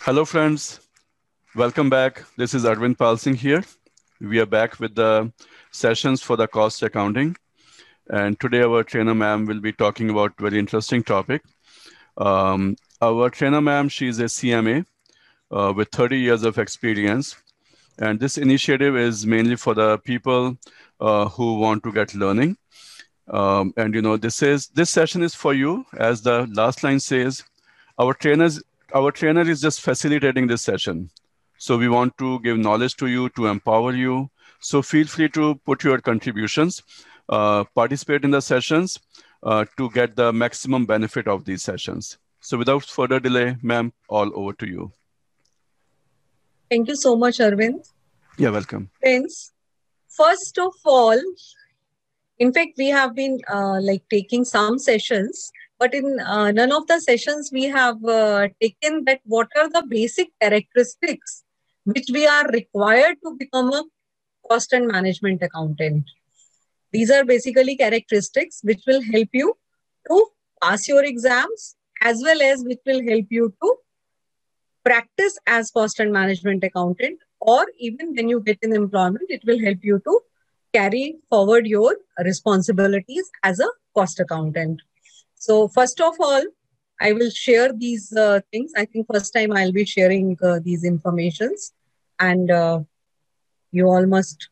Hello, friends. Welcome back. This is Arvind Palsing here. We are back with the sessions for the cost accounting. And today our trainer ma'am will be talking about very interesting topic. Our trainer ma'am, she is a CMA with 30 years of experience. And this initiative is mainly for the people who want to get learning. This session is for you. As the last line says, our trainer is just facilitating this session. So we want to give knowledge to you, to empower you. So feel free to put your contributions, participate in the sessions to get the maximum benefit of these sessions. So without further delay, ma'am, all over to you. Thank you so much, Arvind. You're welcome. Friends, first of all, in fact, we have been taking some sessions, but in none of the sessions we have taken that what are the basic characteristics which we are required to become a cost and management accountant. These are basically characteristics which will help you to pass your exams as well as which will help you to practice as cost and management accountant, or even when you get in employment, it will help you to carry forward your responsibilities as a cost accountant. So first of all, I will share these things. I think first time I'll be sharing these informations, and you all must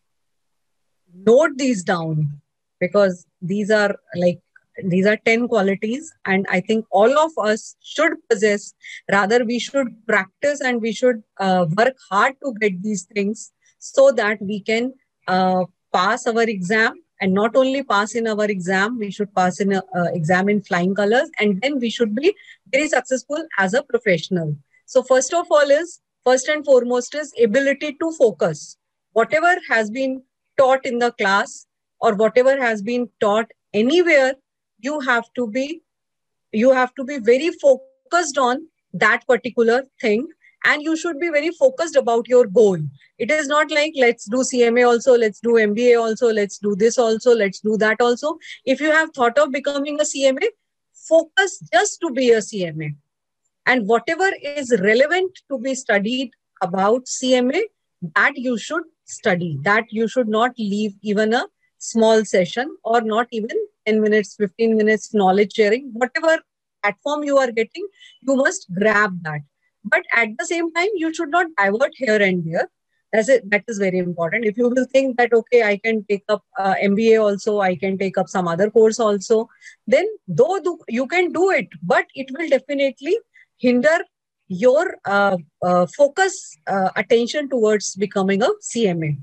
note these down, because these are 10 qualities, and I think all of us should possess. Rather, we should practice and we should work hard to get these things so that we can pass our exam. And not only pass in our exam, we should pass in exam in flying colors, and then we should be very successful as a professional. So first and foremost is ability to focus. Whatever has been taught in the class or whatever has been taught anywhere, you have to be very focused on that particular thing, and you should be very focused about your goal. It is not like, let's do CMA also, let's do MBA also, let's do this also, let's do that also. If you have thought of becoming a CMA, focus just to be a CMA, and whatever is relevant to be studied about CMA, that you should study. That you should not leave even a small session, or not even 10 minutes, 15 minutes knowledge sharing. Whatever platform you are getting, you must grab that. But at the same time, you should not divert here and there. That is very important. If you will think that, okay, I can take up MBA also, I can take up some other course also, then you can do it, but it will definitely hinder your focus, attention towards becoming a CMA.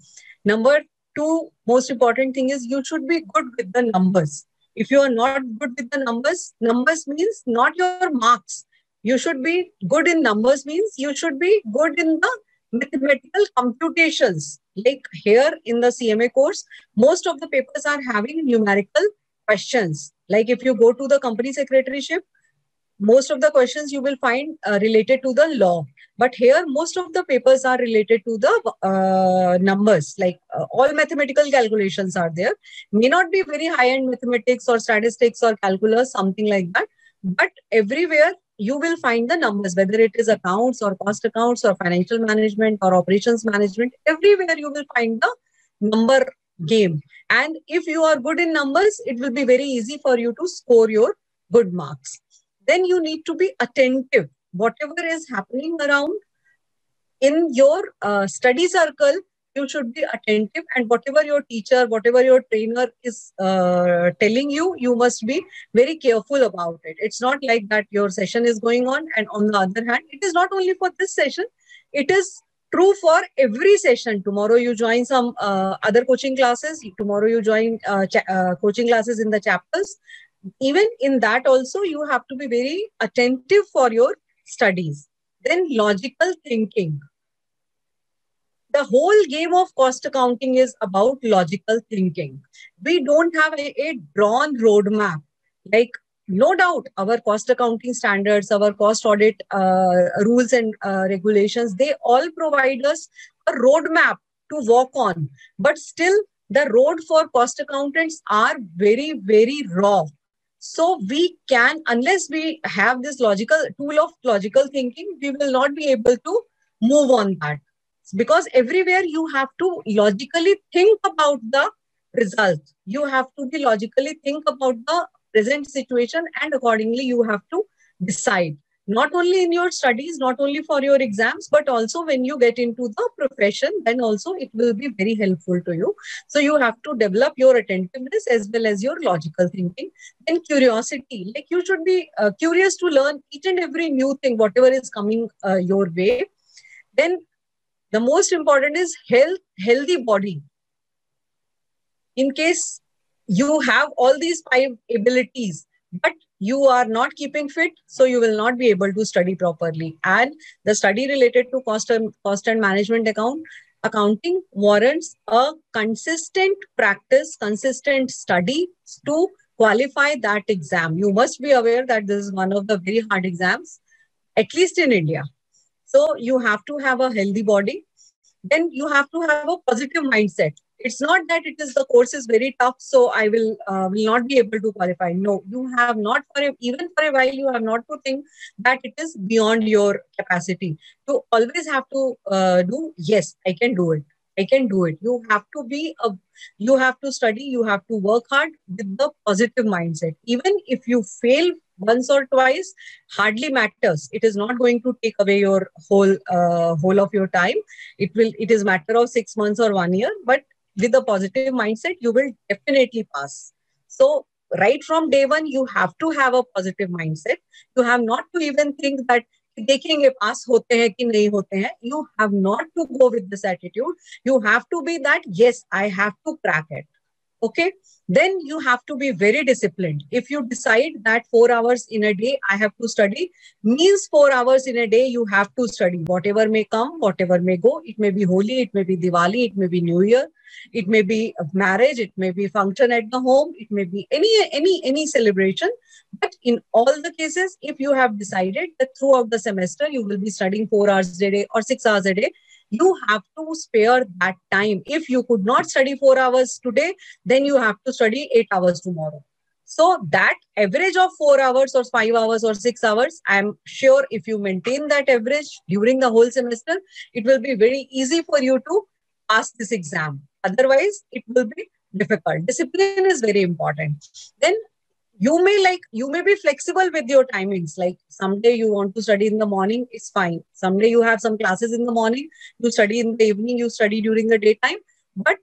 Number two, most important thing is you should be good with the numbers. If you are not good with the numbers means not your marks. You should be good in numbers means you should be good in the mathematical computations. Like here in the CMA course, most of the papers are having numerical questions. Like if you go to the company secretaryship, most of the questions you will find related to the law. But here, most of the papers are related to the numbers, like all mathematical calculations are there. May not be very high-end mathematics or statistics or calculus, something like that. But everywhere you will find the numbers, whether it is accounts or cost accounts or financial management or operations management, everywhere you will find the number game. And if you are good in numbers, it will be very easy for you to score your good marks. Then you need to be attentive. Whatever is happening around in your study circle, you should be attentive, and whatever your teacher, whatever your trainer is telling you, you must be very careful about it. It's not like that your session is going on, and on the other hand, it is not only for this session, it is true for every session. Tomorrow you join some other coaching classes, tomorrow you join coaching classes in the chapters. Even in that also, you have to be very attentive for your studies. Then logical thinking. The whole game of cost accounting is about logical thinking. We don't have a drawn roadmap. Like, no doubt, our cost accounting standards, our cost audit rules and regulations, they all provide us a roadmap to walk on. But still, the road for cost accountants are very, very raw. So we can, unless we have this logical tool of logical thinking, we will not be able to move on that. Because everywhere you have to logically think about the result. You have to be logically think about the present situation, and accordingly you have to decide. Not only in your studies, not only for your exams, but also when you get into the profession, then also it will be very helpful to you. So you have to develop your attentiveness as well as your logical thinking. Then curiosity, like you should be curious to learn each and every new thing, whatever is coming your way. Then the most important is healthy body. In case you have all these 5 abilities, but you are not keeping fit, so you will not be able to study properly. And the study related to cost and management accounting warrants a consistent practice, consistent study to qualify that exam. You must be aware that this is one of the very hard exams, at least in India. So you have to have a healthy body. Then you have to have a positive mindset. It's not that it is the course is very tough, so I will not be able to qualify. No, you have not even for a while, you have not to think that it is beyond your capacity. You always have to do, yes, I can do it. I can do it. You have to study, you have to work hard with the positive mindset. Even if you fail once or twice, hardly matters. It is not going to take away your whole of your time. It is matter of 6 months or 1 year, but with a positive mindset, you will definitely pass. So right from day one, you have to have a positive mindset. You have not to even think that देखेंगे पास होते हैं कि नहीं होते हैं. You have not to go with this attitude. You have to be that, yes, I have to crack it. Okay. Then you have to be very disciplined. If you decide that 4 hours in a day I have to study, means 4 hours in a day you have to study. Whatever may come, whatever may go. It may be Holi, it may be Diwali, it may be New Year, it may be a marriage, it may be function at the home, it may be any celebration. But in all the cases, if you have decided that throughout the semester you will be studying 4 hours a day or 6 hours a day, you have to spare that time. If you could not study 4 hours today, then you have to study 8 hours tomorrow. So that average of 4 hours or 5 hours or 6 hours, I'm sure if you maintain that average during the whole semester, it will be very easy for you to pass this exam. Otherwise, it will be difficult. Discipline is very important. Then you may be flexible with your timings. Like someday you want to study in the morning, it's fine. Someday you have some classes in the morning, you study in the evening, you study during the daytime. But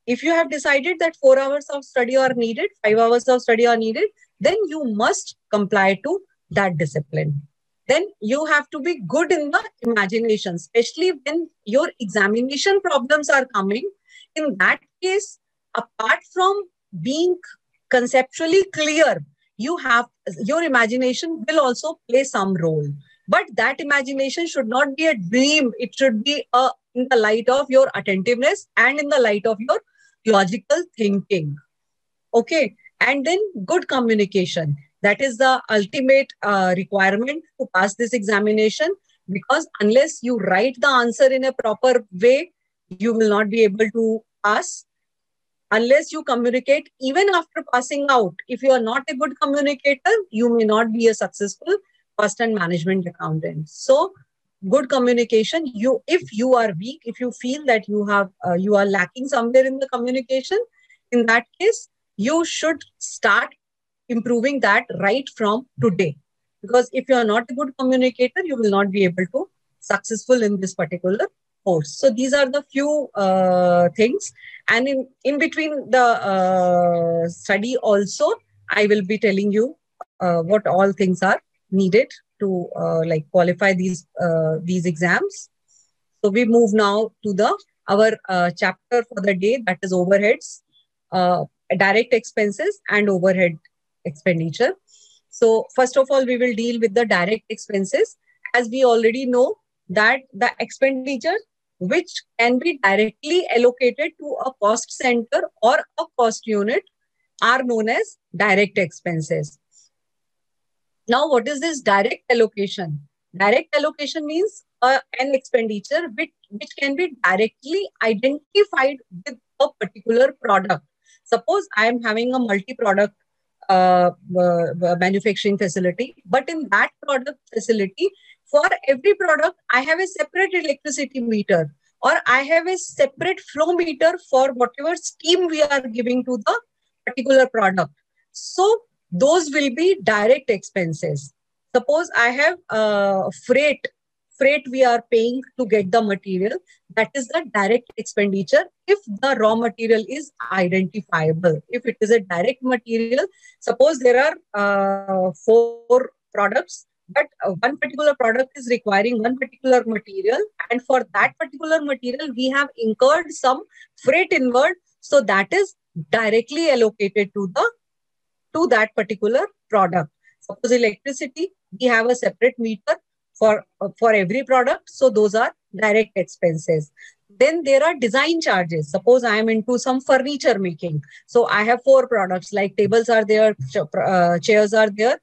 if you have decided that 4 hours of study are needed, 5 hours of study are needed, then you must comply to that discipline. Then you have to be good in the imagination, especially when your examination problems are coming. In that case, apart from being conceptually clear, your imagination will also play some role. But that imagination should not be a dream. It should be in the light of your attentiveness and in the light of your logical thinking. Okay. And then good communication. That is the ultimate requirement to pass this examination, because unless you write the answer in a proper way, you will not be able to pass. Unless you communicate, even after passing out, if you are not a good communicator, you may not be a successful cost and management accountant. So good communication, if you are weak, if you feel that you are lacking somewhere in the communication, in that case, you should start improving that right from today. Because if you are not a good communicator, you will not be able to successful in this particular course. So these are the few things. And in between the study also, I will be telling you what all things are needed to qualify these exams. So we move now to our chapter for the day, that is overheads, direct expenses and overhead expenditure. So first of all, we will deal with the direct expenses. As we already know that the expenditure which can be directly allocated to a cost center or a cost unit are known as direct expenses. Now, what is this direct allocation? Direct allocation means an expenditure which can be directly identified with a particular product. Suppose I am having a multi-product manufacturing facility. But in that product facility, for every product, I have a separate electricity meter, or I have a separate flow meter for whatever steam we are giving to the particular product. So those will be direct expenses. Suppose I have freight we are paying to get the material. That is the direct expenditure if the raw material is identifiable. If it is a direct material, suppose there are 4 products, but one particular product is requiring one particular material, and for that particular material, we have incurred some freight inward. So that is directly allocated to that particular product. Suppose electricity, we have a separate meter for every product. So those are direct expenses. Then there are design charges. Suppose I am into some furniture making. So I have 4 products, like tables are there, chairs are there,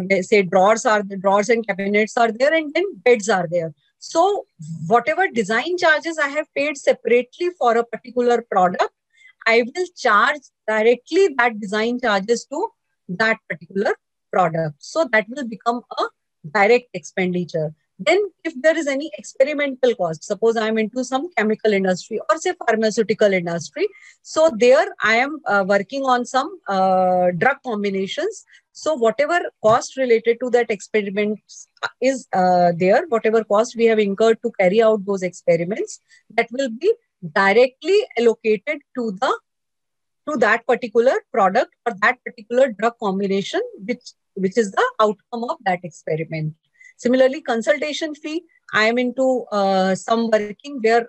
they say drawers and cabinets are there, and then beds are there. So whatever design charges I have paid separately for a particular product, I will charge directly that design charges to that particular product. So that will become a direct expenditure. Then if there is any experimental cost, suppose I am into some chemical industry or say pharmaceutical industry. So there I am working on some drug combinations. So whatever cost related to that experiment is there, whatever cost we have incurred to carry out those experiments, that will be directly allocated to that particular product or that particular drug combination, which is the outcome of that experiment. Similarly, consultation fee, I am into some working where,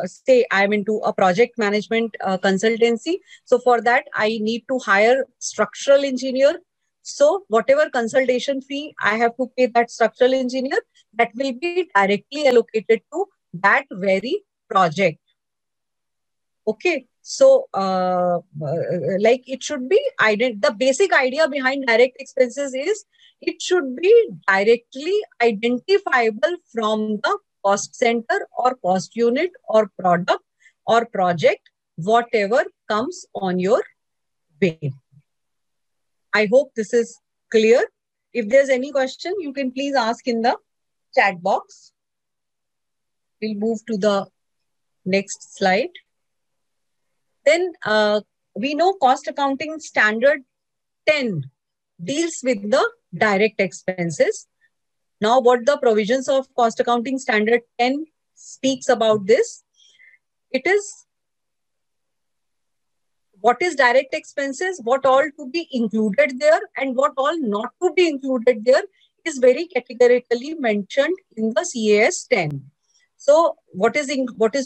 say, I am into a project management consultancy. So for that, I need to hire structural engineer. So whatever consultation fee I have to pay that structural engineer, that will be directly allocated to that very project. Okay. So, like it should be, the basic idea behind direct expenses is it should be directly identifiable from the cost center or cost unit or product or project, whatever comes on your way. I hope this is clear. If there's any question, you can please ask in the chat box. We'll move to the next slide. Then we know Cost Accounting Standard 10 deals with the direct expenses. Now, what the provisions of Cost Accounting Standard 10 speaks about this, it is what is direct expenses, what all to be included there and what all not to be included there is very categorically mentioned in the CAS 10. So what is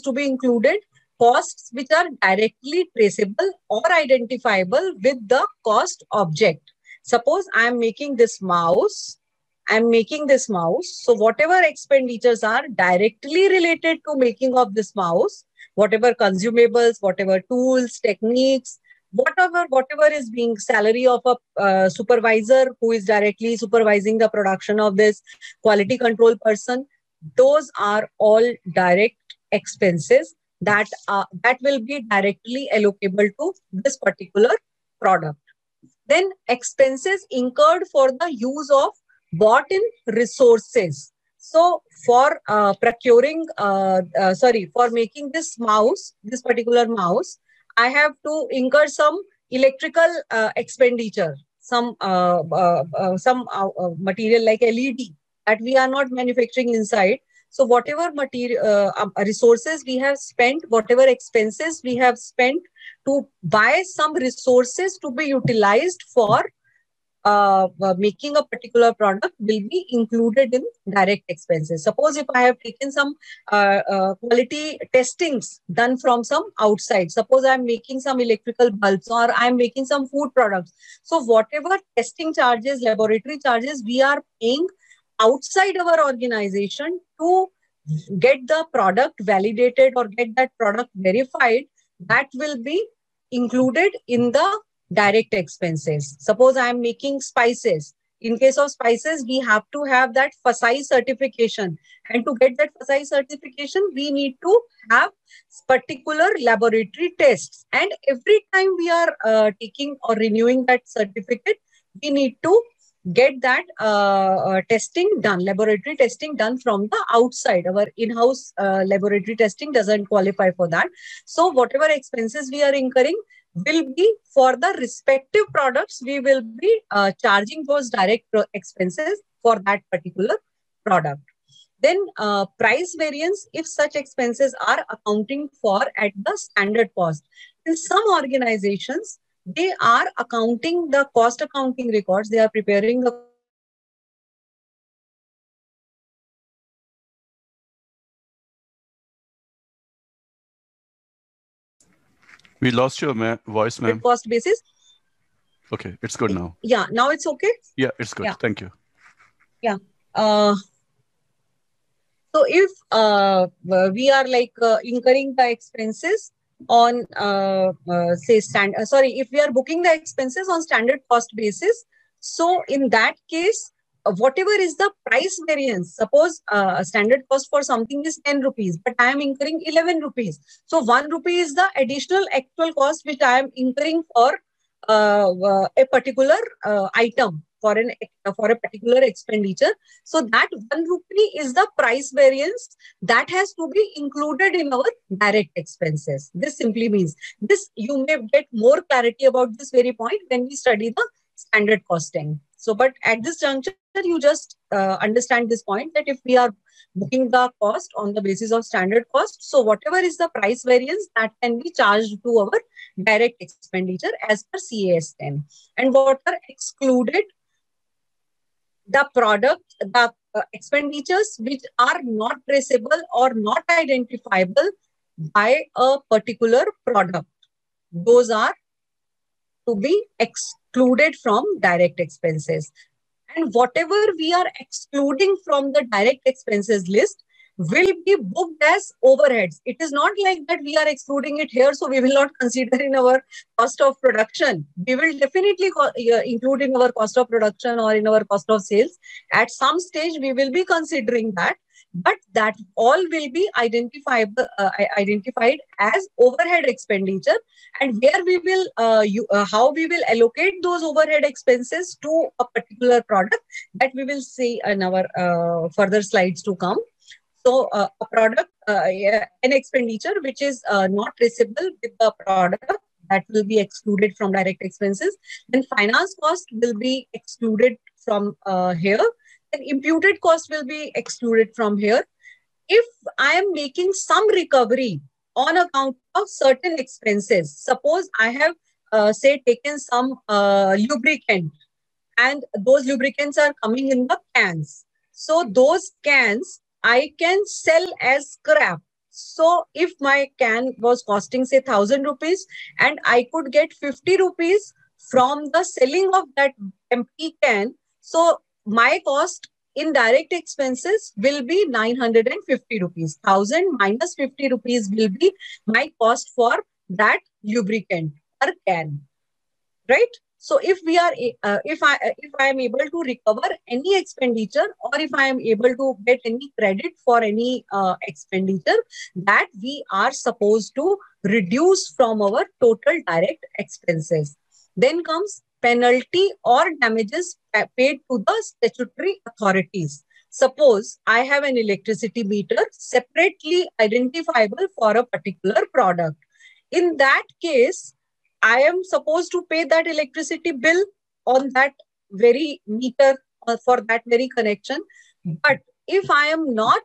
to be included? Costs which are directly traceable or identifiable with the cost object. Suppose I am making this mouse. So whatever expenditures are directly related to making of this mouse, whatever consumables, whatever tools, techniques, whatever is being salary of a supervisor who is directly supervising the production of this, quality control person, those are all direct expenses that will be directly allocable to this particular product. Then expenses incurred for the use of bought-in resources. So for for making this particular mouse, I have to incur some electrical expenditure, some material like LED that we are not manufacturing inside. So whatever material resources we have spent, whatever expenses we have spent to buy some resources to be utilized for making a particular product will be included in direct expenses. Suppose if I have taken some quality testings done from some outside, suppose I'm making some electrical bulbs or I'm making some food products. So whatever testing charges, laboratory charges we are paying outside our organization to get the product validated or get that product verified, that will be included in the direct expenses. Suppose I am making spices. In case of spices, we have to have that FSSAI certification. And to get that FSSAI certification, we need to have particular laboratory tests. And every time we are taking or renewing that certificate, we need to get that testing done, laboratory testing done from the outside. Our in-house laboratory testing doesn't qualify for that. So whatever expenses we are incurring will be for the respective products. We will be charging those direct expenses for that particular product. Then price variance, if such expenses are accounting for at the standard cost. In some organizations, they are accounting the cost accounting records. They are preparing the We lost your voice, ma'am. cost basis. Okay, it's good now. Yeah, now it's okay? Yeah, it's good. Yeah. Thank you. Yeah. So if we are like incurring the expenses on say if we are booking the expenses on standard cost basis, so in that case, whatever is the price variance, suppose standard cost for something is 10 rupees, but I am incurring 11 rupees. So 1 rupee is the additional actual cost which I am incurring for a particular item, for a particular expenditure. So that 1 rupee is the price variance that has to be included in our direct expenses. This simply means this. You may get more clarity about this very point when we study the standard costing. So, but at this juncture, you just understand this point that if we are booking the cost on the basis of standard cost, so whatever is the price variance that can be charged to our direct expenditure as per CAS 10. And what are excluded? The product, the expenditures which are not traceable or not identifiable by a particular product. Those are to be excluded from direct expenses. And whatever we are excluding from the direct expenses list will be booked as overheads. It is not like that we are excluding it here, so we will not consider in our cost of production. We will definitely include in our cost of production or in our cost of sales. At some stage, we will be considering that, but that all will be identified as overhead expenditure. And where we will, how we will allocate those overhead expenses to a particular product, that we will see in our further slides to come. So a product, an expenditure which is not traceable with the product, that will be excluded from direct expenses. Then finance cost will be excluded from here. Then imputed cost will be excluded from here. If I am making some recovery on account of certain expenses, suppose I have say taken some lubricant, and those lubricants are coming in the cans. So those cans I can sell as scrap. So if my can was costing say 1,000 rupees and I could get 50 rupees from the selling of that empty can, so my cost in direct expenses will be 950 rupees. 1,000 minus 50 rupees will be my cost for that lubricant per can, right? So if we are, if I am able to recover any expenditure, or if I am able to get any credit for any expenditure, that we are supposed to reduce from our total direct expenses. Then comes penalty or damages paid to the statutory authorities. Suppose I have an electricity meter separately identifiable for a particular product. In that case, I am supposed to pay that electricity bill on that very meter for that very connection. But if I am not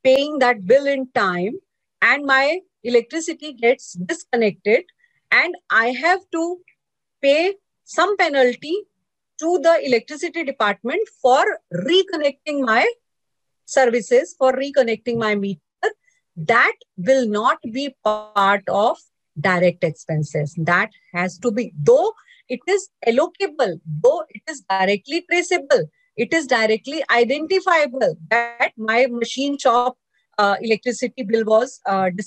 paying that bill in time and my electricity gets disconnected and I have to pay some penalty to the electricity department for reconnecting my services, for reconnecting my meter, that will not be part of direct expenses. That has to be, though it is allocable, though it is directly traceable, it is directly identifiable that my machine shop electricity bill was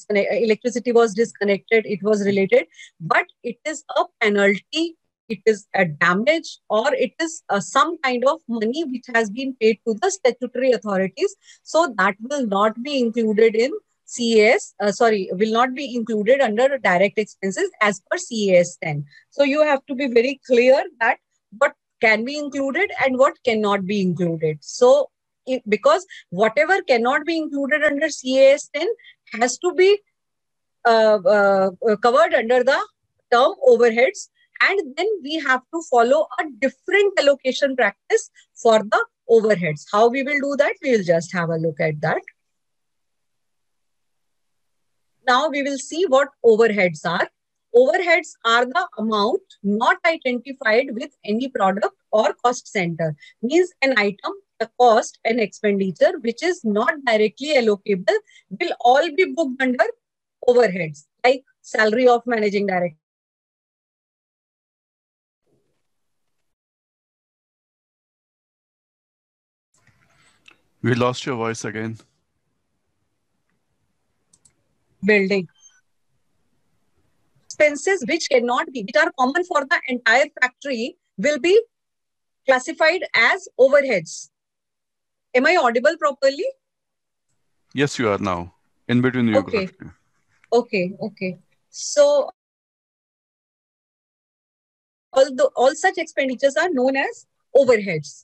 electricity was disconnected, it was related, but it is a penalty it is a damage, or it is some kind of money which has been paid to the statutory authorities. So that will not be included in CAS, will not be included under direct expenses as per CAS 10. So you have to be very clear that what can be included and what cannot be included. So because whatever cannot be included under CAS 10 has to be covered under the term overheads, and then we have to follow a different allocation practice for the overheads. How we will do that? We will just have a look at that. Now we will see what overheads are. Overheads are the amount not identified with any product or cost center. Means an item, the cost and expenditure which is not directly allocable will all be booked under overheads, like salary of managing director. We lost your voice again. Building. Expenses which cannot be, which are common for the entire factory, will be classified as overheads. Am I audible properly? Yes, you are now. In between you. Okay. Okay. So all such expenditures are known as overheads.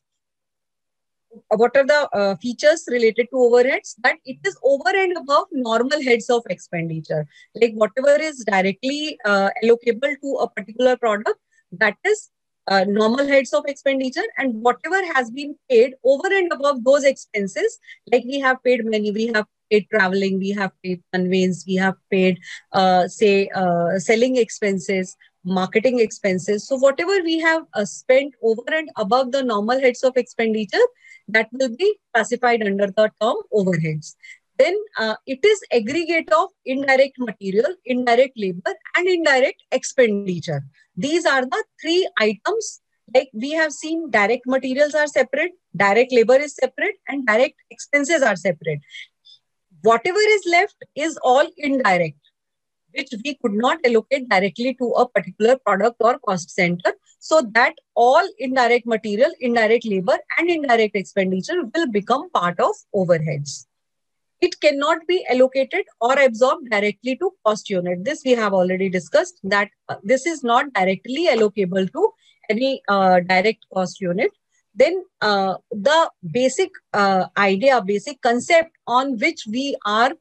What are the features related to overheads? That it is over and above normal heads of expenditure. Like whatever is directly allocable to a particular product, that is normal heads of expenditure, and whatever has been paid over and above those expenses, like we have paid money, we have paid traveling, we have paid conveyance, we have paid selling expenses, marketing expenses. So whatever we have spent over and above the normal heads of expenditure, that will be classified under the term overheads. Then it is aggregate of indirect material, indirect labor, and indirect expenditure. These are the three items. Like we have seen, direct materials are separate, direct labor is separate, and direct expenses are separate. Whatever is left is all indirect, which we could not allocate directly to a particular product or cost center. So that all indirect material, indirect labor, and indirect expenditure will become part of overheads. It cannot be allocated or absorbed directly to cost unit. This we have already discussed, that this is not directly allocable to any direct cost unit. Then the basic idea, basic concept on which we are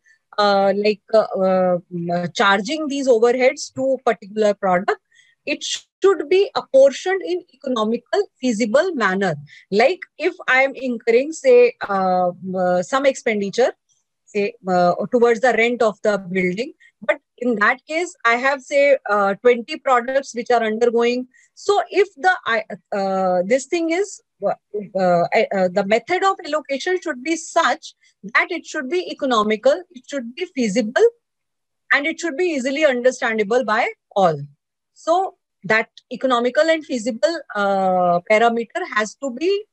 charging these overheads to a particular product, it should be apportioned in economical, feasible manner. Like if I am incurring, say, some expenditure, say, towards the rent of the building, but in that case, I have, say, 20 products which are undergoing. So if the this thing is, the method of allocation should be such that it should be economical, it should be feasible, and it should be easily understandable by all. So that economical and feasible parameter has to be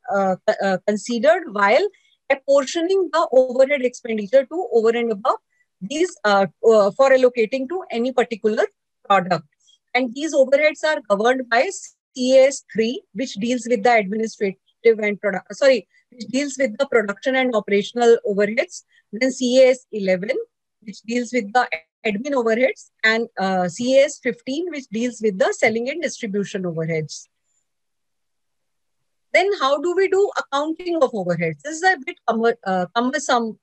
considered while apportioning the overhead expenditure to over and above these for allocating to any particular product. And these overheads are governed by CAS 3, which deals with the administrative and which deals with the production and operational overheads. Then CAS 11, which deals with the admin overheads, and CAS 15, which deals with the selling and distribution overheads. Then how do we do accounting of overheads? This is a bit cumbersome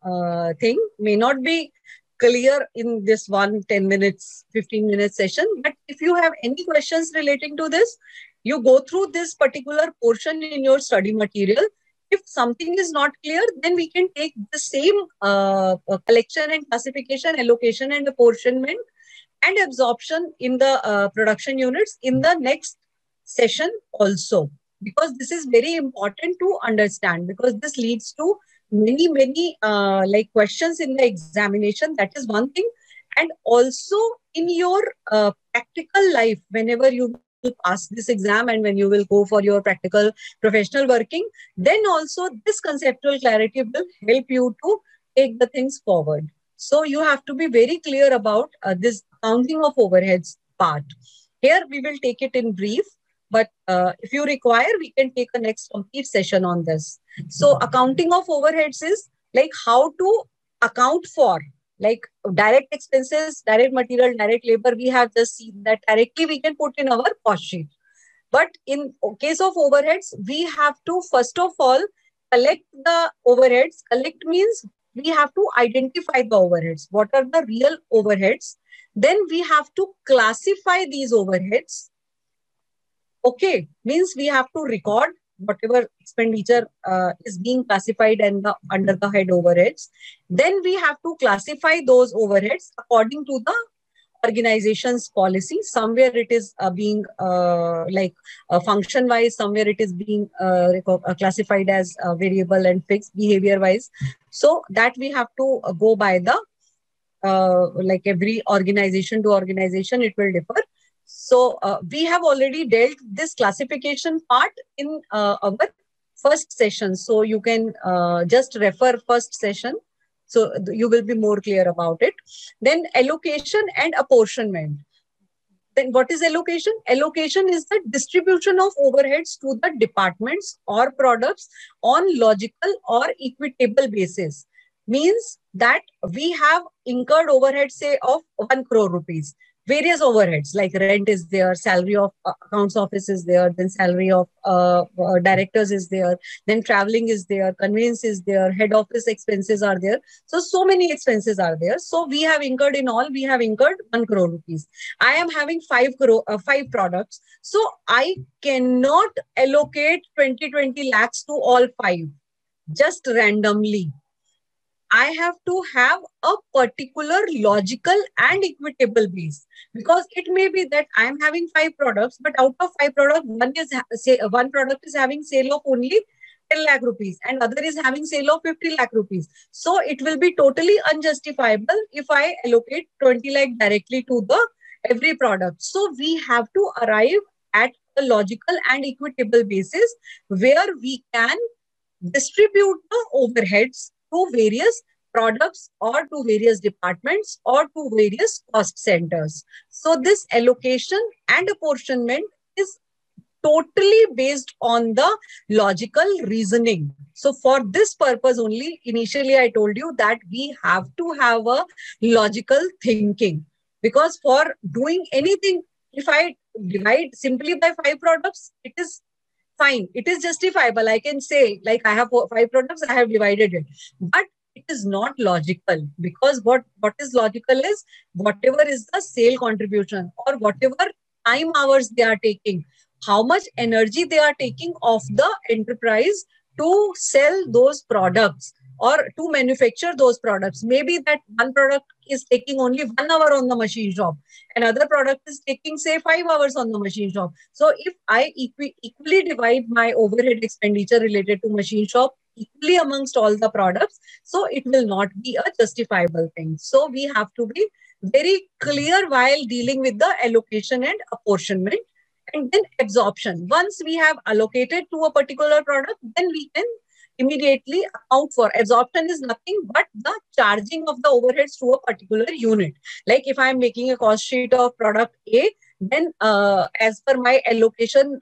thing, may not be clear in this 10 minutes, 15 minute session. But if you have any questions relating to this, you go through this particular portion in your study material. If something is not clear, then we can take the same collection and classification, allocation and apportionment and absorption in the production units in the next session also. Because this is very important to understand, because this leads to many questions in the examination. That is one thing. And also in your practical life, whenever you will pass this exam and when you will go for your practical professional working, then also this conceptual clarity will help you to take the things forward. So you have to be very clear about this accounting of overheads part. Here we will take it in brief. but if you require, we can take a next complete session on this. So accounting of overheads is like how to account for like direct expenses, direct material, direct labor. We have just seen that directly we can put in our cost sheet. But in case of overheads, we have to first of all collect the overheads. Collect means we have to identify the overheads. What are the real overheads? Then we have to classify these overheads. Okay, means we have to record whatever expenditure is being classified and under the head overheads. Then we have to classify those overheads according to the organization's policy. Somewhere it is being function wise, somewhere it is being classified as variable and fixed behavior wise. So that we have to go by the like every organization to organization, it will differ. So we have already dealt this classification part in our first session. So you can just refer first session. So you will be more clear about it. Then allocation and apportionment. Then what is allocation? Allocation is the distribution of overheads to the departments or products on logical or equitable basis. Means that we have incurred overheads, say, of 1 crore rupees. Various overheads like rent is there, salary of accounts office is there, then salary of directors is there, then traveling is there, conveyance is there, head office expenses are there. So many expenses are there. So we have incurred in all, we have incurred 1 crore rupees. I am having 5 products. So I cannot allocate 20 lakhs to all 5 just randomly. I have to have a particular logical and equitable base, because it may be that I am having 5 products, but out of 5 products, one product is having sale of only 10 lakh rupees and other is having sale of 50 lakh rupees. So it will be totally unjustifiable if I allocate 20 lakh directly to the every product. So we have to arrive at a logical and equitable basis where we can distribute the overheads to various products or to various departments or to various cost centers. So this allocation and apportionment is totally based on the logical reasoning. So for this purpose only, initially I told you that we have to have a logical thinking, because for doing anything, if I divide simply by 5 products, it is fine. It is justifiable. I can say, like, I have 5 products, I have divided it. But it is not logical, because what is logical is whatever is the sale contribution or whatever time hours they are taking, how much energy they are taking of the enterprise to sell those products or to manufacture those products. Maybe that one product is taking only 1 hour on the machine shop. Another product is taking, say, 5 hours on the machine shop. So if I equally divide my overhead expenditure related to machine shop equally amongst all the products, so it will not be a justifiable thing. So we have to be very clear while dealing with the allocation and apportionment. And then absorption. Once we have allocated to a particular product, then we can immediately account for. Absorption is nothing but the charging of the overheads to a particular unit. Like if I am making a cost sheet of product A, then as per my allocation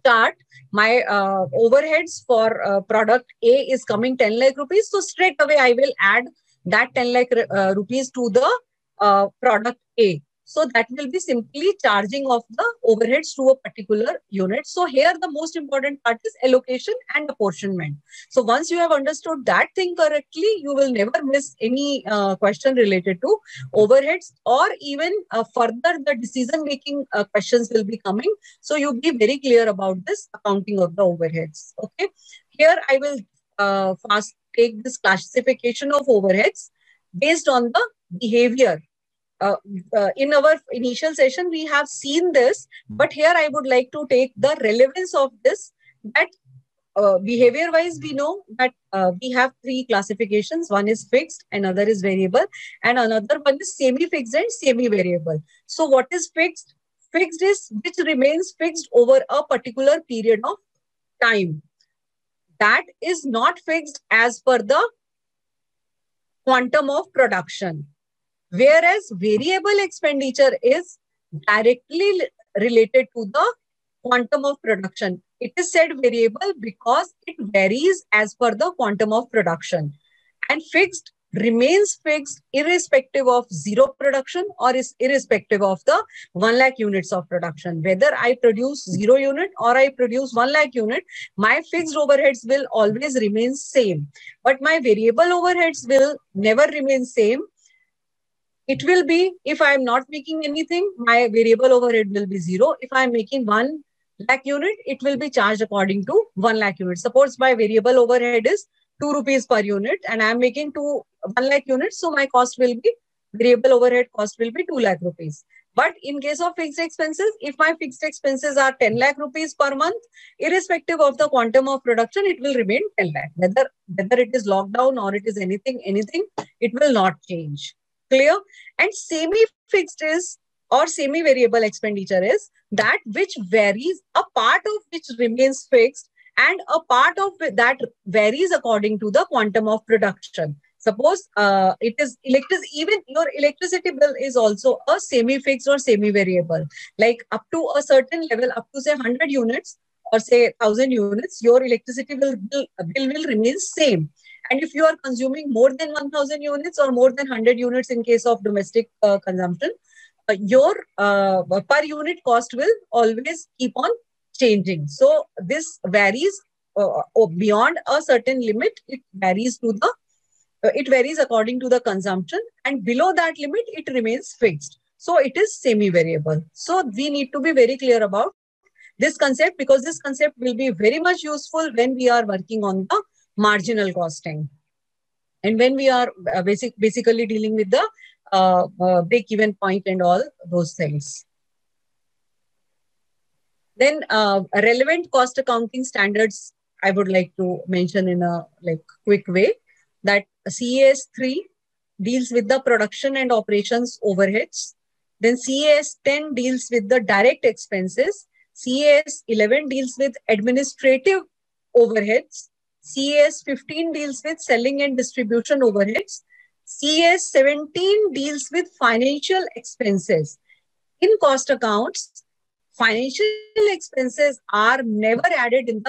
chart, my overheads for product A is coming 10 lakh rupees. So straight away I will add that 10 lakh rupees to the product A. So that will be simply charging of the overheads to a particular unit. So here the most important part is allocation and apportionment. So once you have understood that thing correctly, you will never miss any question related to overheads, or even further the decision making questions will be coming. So you be very clear about this accounting of the overheads. Okay. Here I will fast take this classification of overheads based on the behavior. In our initial session, we have seen this, but here I would like to take the relevance of this, that behavior wise, we know that we have 3 classifications. One is fixed, another is variable, and another one is semi-fixed and semi-variable. So what is fixed? Fixed is which remains fixed over a particular period of time. That is not fixed as per the quantum of production. Whereas variable expenditure is directly related to the quantum of production. It is said variable because it varies as per the quantum of production, and fixed remains fixed irrespective of zero production or is irrespective of the 1 lakh units of production. Whether I produce 0 unit or I produce 1 lakh unit, my fixed overheads will always remain same. But my variable overheads will never remain same. It will be, if I am not making anything, my variable overhead will be 0. If I am making 1 lakh unit, it will be charged according to 1 lakh unit. Suppose my variable overhead is 2 rupees per unit and I am making 1 lakh units, so my cost will be, variable overhead cost will be 2 lakh rupees. But in case of fixed expenses, if my fixed expenses are 10 lakh rupees per month, irrespective of the quantum of production, it will remain 10 lakh. Whether it is lockdown or it is anything, it will not change. Clear? And semi-fixed is, or semi-variable expenditure is that which varies, a part of which remains fixed and a part of that varies according to the quantum of production. Suppose it is electricity, even your electricity bill is also a semi-fixed or semi-variable. Like up to a certain level, up to say 100 units or say 1000 units, your electricity bill will remain same. And if you are consuming more than 1000 units or more than 100 units in case of domestic consumption, your per unit cost will always keep on changing. So this varies beyond a certain limit. It varies to the, it varies according to the consumption, and below that limit, it remains fixed. So it is semi-variable. So we need to be very clear about this concept, because this concept will be very much useful when we are working on the marginal costing. And when we are basically dealing with the break-even point and all those things. Then relevant cost accounting standards, I would like to mention in a quick way, that CAS 3 deals with the production and operations overheads. Then CAS 10 deals with the direct expenses. CAS 11 deals with administrative overheads. CAS 15 deals with selling and distribution overheads. CAS 17 deals with financial expenses. In cost accounts, financial expenses are never added in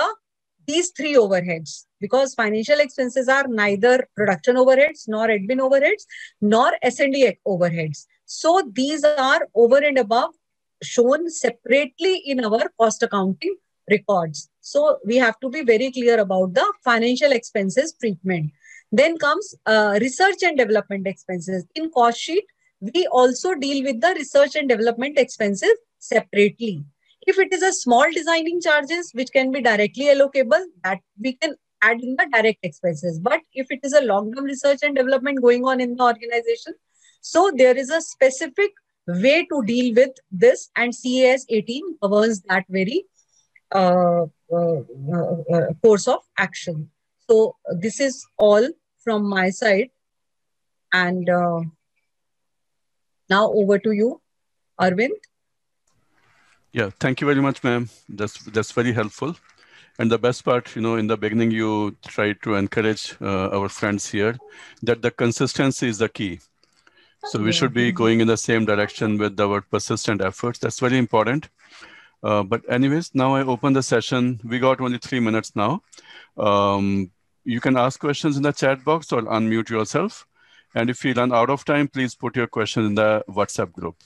these three overheads, because financial expenses are neither production overheads, nor admin overheads, nor S&D overheads. So these are over and above shown separately in our cost accounting records. So we have to be very clear about the financial expenses treatment. Then comes research and development expenses. In cost sheet, we also deal with the research and development expenses separately. If it is a small designing charges, which can be directly allocable, that we can add in the direct expenses. But if it is a long-term research and development going on in the organization, so there is a specific way to deal with this, and CAS 18 governs that very course of action. So this is all from my side. And now over to you, Arvind. Yeah, thank you very much, ma'am. That's very helpful. And the best part, in the beginning, you try to encourage our friends here that the consistency is the key. So we should be going in the same direction with our persistent efforts. That's very important. But anyways, now I open the session. We got only 3 minutes now. You can ask questions in the chat box or unmute yourself. And if you run out of time, please put your question in the WhatsApp group.